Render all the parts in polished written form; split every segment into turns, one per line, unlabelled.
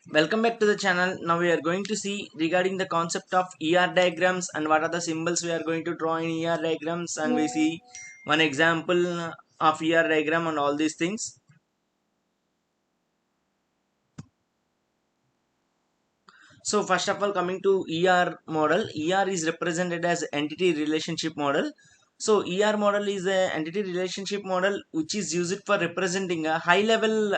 Welcome back to the channel. Now we are going to see regarding the concept of ER diagrams and what are the symbols we are going to draw in ER diagrams, and we see one example of ER diagram and all these things. So first of all, coming to ER model, ER is represented as entity relationship model. So ER model is a entity relationship model which is used for representing a high level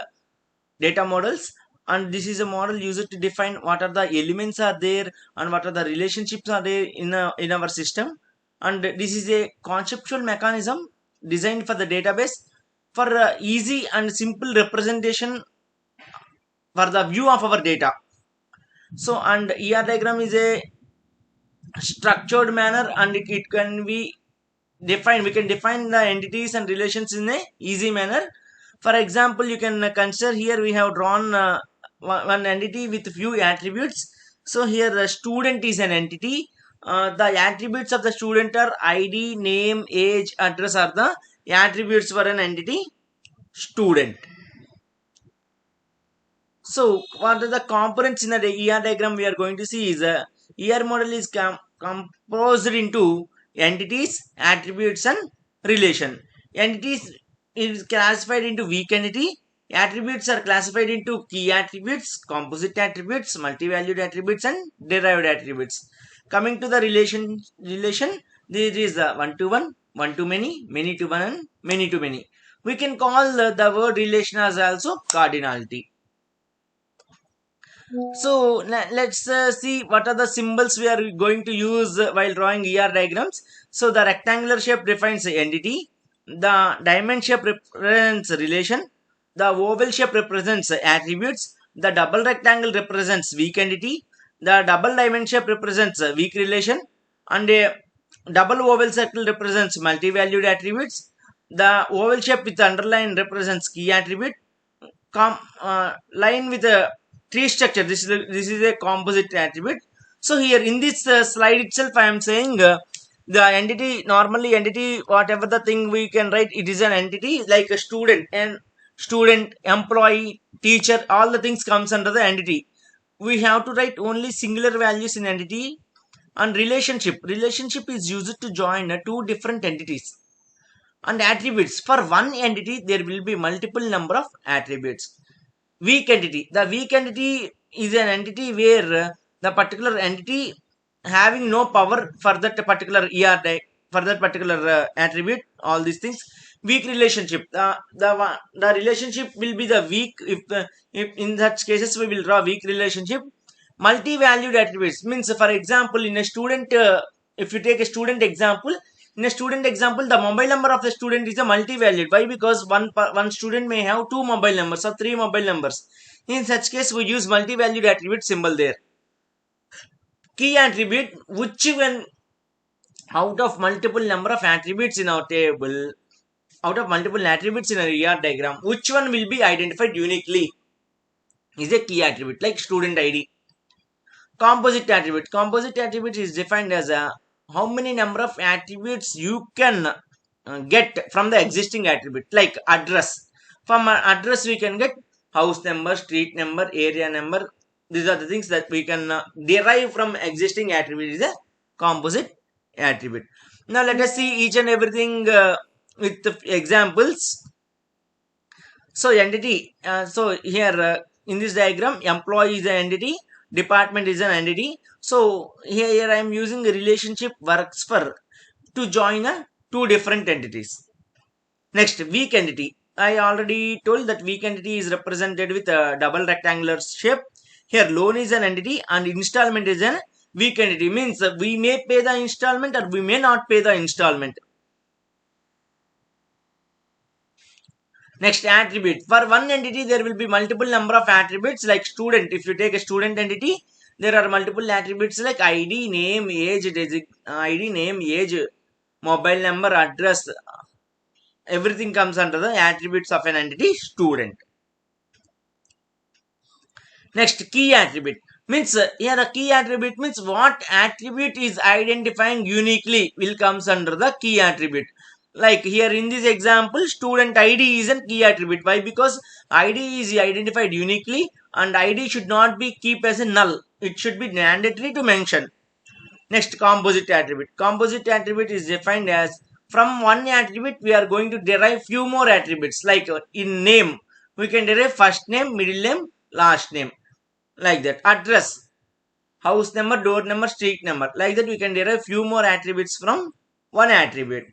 data models, and this is a model used to define what are the elements are there and what are the relationships are there in our system. And this is a conceptual mechanism designed for the database for easy and simple representation for the view of our data. So and ER diagram is a structured manner, and it can be defined. We can define the entities and relations in a easy manner. For example, you can consider here we have drawn one entity with few attributes. So here the student is an entity. The attributes of the student are id, name, age, address are the attributes for an entity student. So what are the components in the ER diagram we are going to see is a ER model is composed into entities, attributes and relation. Entities is classified into weak entity. Attributes are classified into key attributes, composite attributes, multi-valued attributes and derived attributes. Coming to the relation, there is one to one, one to many to one and many to many. We can call the word relation as also cardinality. So let's see what are the symbols we are going to use while drawing ER diagrams. So the rectangular shape defines the entity. The diamond shape represents relation. The oval shape represents attributes. The double rectangle represents weak entity. The double diamond shape represents weak relation. And a double oval circle represents multi-valued attributes. The oval shape with underline represents key attribute. Line with a tree structure, this is a composite attribute. So here in this slide itself I am saying the entity, normally entity whatever the thing we can write, it is an entity like a student and student, employee, teacher, all the things comes under the entity. We have to write only singular values in entity. And relationship is used to join two different entities. And attributes, for one entity there will be multiple number of attributes. Weak entity, the weak entity is an entity where the particular entity having no power for that particular for that particular attribute, all these things. Weak relationship, the relationship will be the weak. If in such cases we will draw weak relationship. Multi-valued attributes means, for example, in a student, if you take a student example, in a student example, the mobile number of the student is a multi-valued. Why? Because one student may have two mobile numbers or three mobile numbers. In such case, we use multi-valued attribute symbol there. Key attribute, which when out of multiple number of attributes in our table, out of multiple attributes in a ER diagram, which one will be identified uniquely is a key attribute, like student ID. Composite attribute. Composite attribute is defined as a how many number of attributes you can get from the existing attribute, like address. From address we can get house number, street number, area number. These are the things that we can derive from existing attribute is a composite attribute. Now let us see each and everything with the examples. So entity, so here in this diagram, employee is an entity, department is an entity. So here I am using a relationship works for to join two different entities. Next, weak entity. I already told that weak entity is represented with a double rectangular shape. Here loan is an entity and installment is an weak entity. Means we may pay the installment or we may not pay the installment. Next, attribute. For one entity, there will be multiple number of attributes like student. If you take a student entity, there are multiple attributes like ID, name, age, ID, name, age, mobile number, address. Everything comes under the attributes of an entity student. Next, key attribute. Means here the key attribute means what attribute is identifying uniquely will comes under the key attribute. Like here in this example, student ID is a key attribute. Why? Because ID is identified uniquely and ID should not be kept as a null. It should be mandatory to mention. Next, composite attribute. Composite attribute is defined as from one attribute we are going to derive few more attributes. Like in name, we can derive first name, middle name, last name. Like that. Address, house number, door number, street number. Like that we can derive few more attributes from one attribute.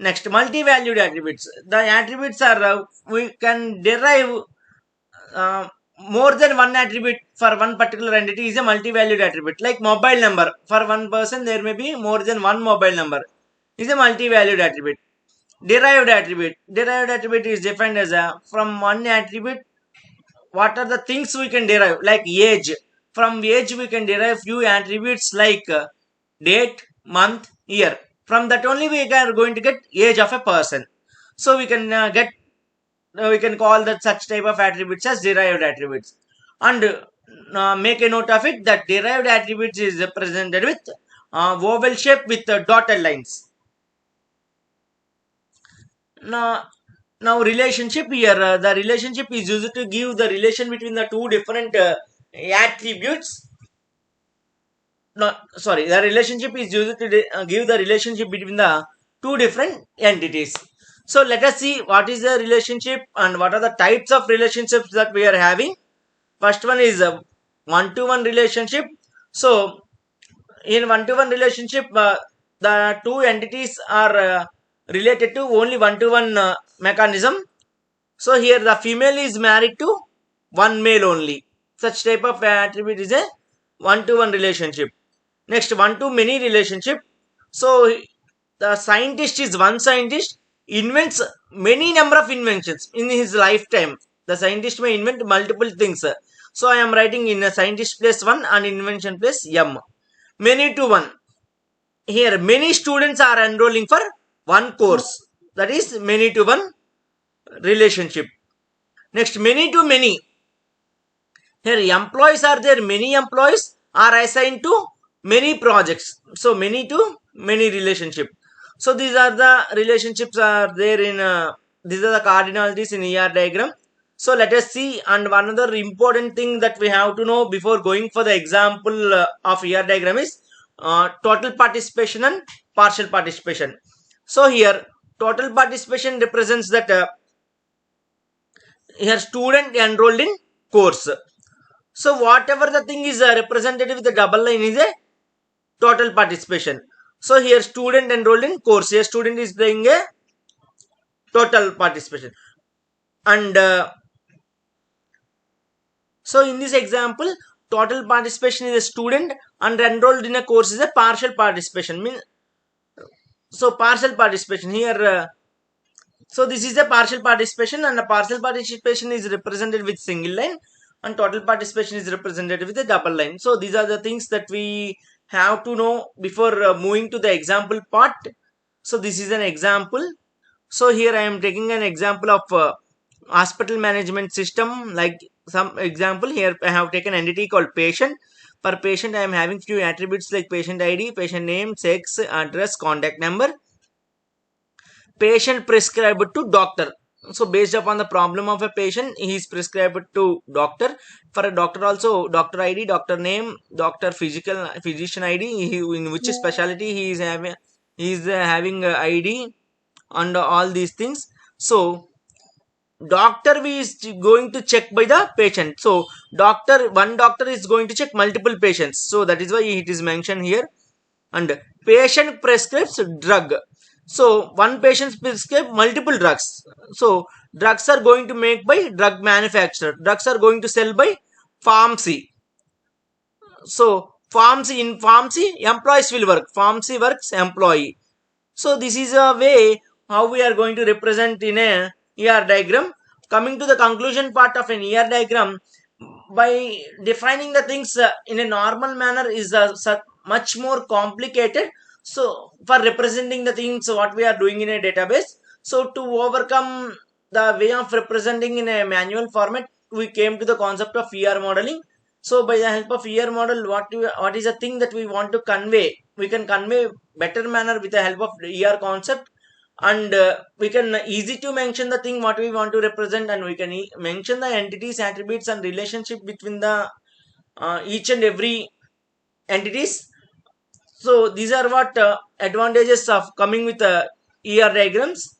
Next, multi-valued attributes. The attributes are, we can derive uh, more than one attribute for one particular entity is a multi-valued attribute. Like mobile number. For one person, there may be more than one mobile number. Is a multi-valued attribute. Derived attribute. Derived attribute is defined as a from one attribute. What are the things we can derive? Like age. From age, we can derive few attributes like date, month, year. From that only we are going to get age of a person. So we can we can call that such type of attributes as derived attributes. And make a note of it that derived attributes is represented with oval shape with dotted lines. Now relationship here, the relationship is used to give the relation between the two different attributes. No, sorry, the relationship is used to give the relationship between the two different entities. So let us see what is the relationship and what are the types of relationships that we are having. First one is a one-to-one relationship. So in one-to-one relationship, the two entities are related to only one-to-one mechanism. So here the female is married to one male only. Such type of attribute is a one-to-one relationship. Next, one-to-many relationship. So the scientist is one scientist invents many number of inventions in his lifetime. The scientist may invent multiple things. So I am writing in a scientist place 1 and invention place M. Many to one. Here many students are enrolling for one course. That is many to one relationship. Next, many to many. Here employees are there. Many employees are assigned to many projects. So many to many relationship. So these are the relationships are there in these are the cardinalities in ER diagram. So let us see, and one other important thing that we have to know before going for the example of ER diagram is total participation and partial participation. So here total participation represents that here student enrolled in course. So whatever the thing is represented with the double line is a total participation. So here student enrolled in course. Here student is playing a total participation. And so in this example, total participation is a student and enrolled in a course is a partial participation. So partial participation here. So this is a partial participation, and the partial participation is represented with single line and total participation is represented with a double line. So these are the things that we have to know before moving to the example part. So this is an example. So here I am taking an example of hospital management system. Like some example here I have taken entity called patient. For patient I am having few attributes like patient ID, patient name, sex, address, contact number. Patient prescribed to doctor. So based upon the problem of a patient, he is prescribed to doctor. For a doctor also, doctor ID, doctor name, doctor physician ID, in which specialty he is having ID and all these things. So doctor we is going to check by the patient. So one doctor is going to check multiple patients. So that is why it is mentioned here. And patient prescribes drug. So one patient prescribes multiple drugs. So drugs are going to make by drug manufacturer. Drugs are going to sell by pharmacy. So in pharmacy employees will work. Pharmacy works employee. So this is a way how we are going to represent in a ER diagram. Coming to the conclusion part of an ER diagram, by defining the things in a normal manner is much more complicated. So for representing the things what we are doing in a database, so to overcome the way of representing in a manual format, we came to the concept of ER modeling. So by the help of ER model, what is the thing that we want to convey, we can convey better manner with the help of ER concept. and we can easy to mention the thing what we want to represent, and we can mention the entities, attributes, and relationship between the each and every entities. So these are what advantages of coming with ER diagrams.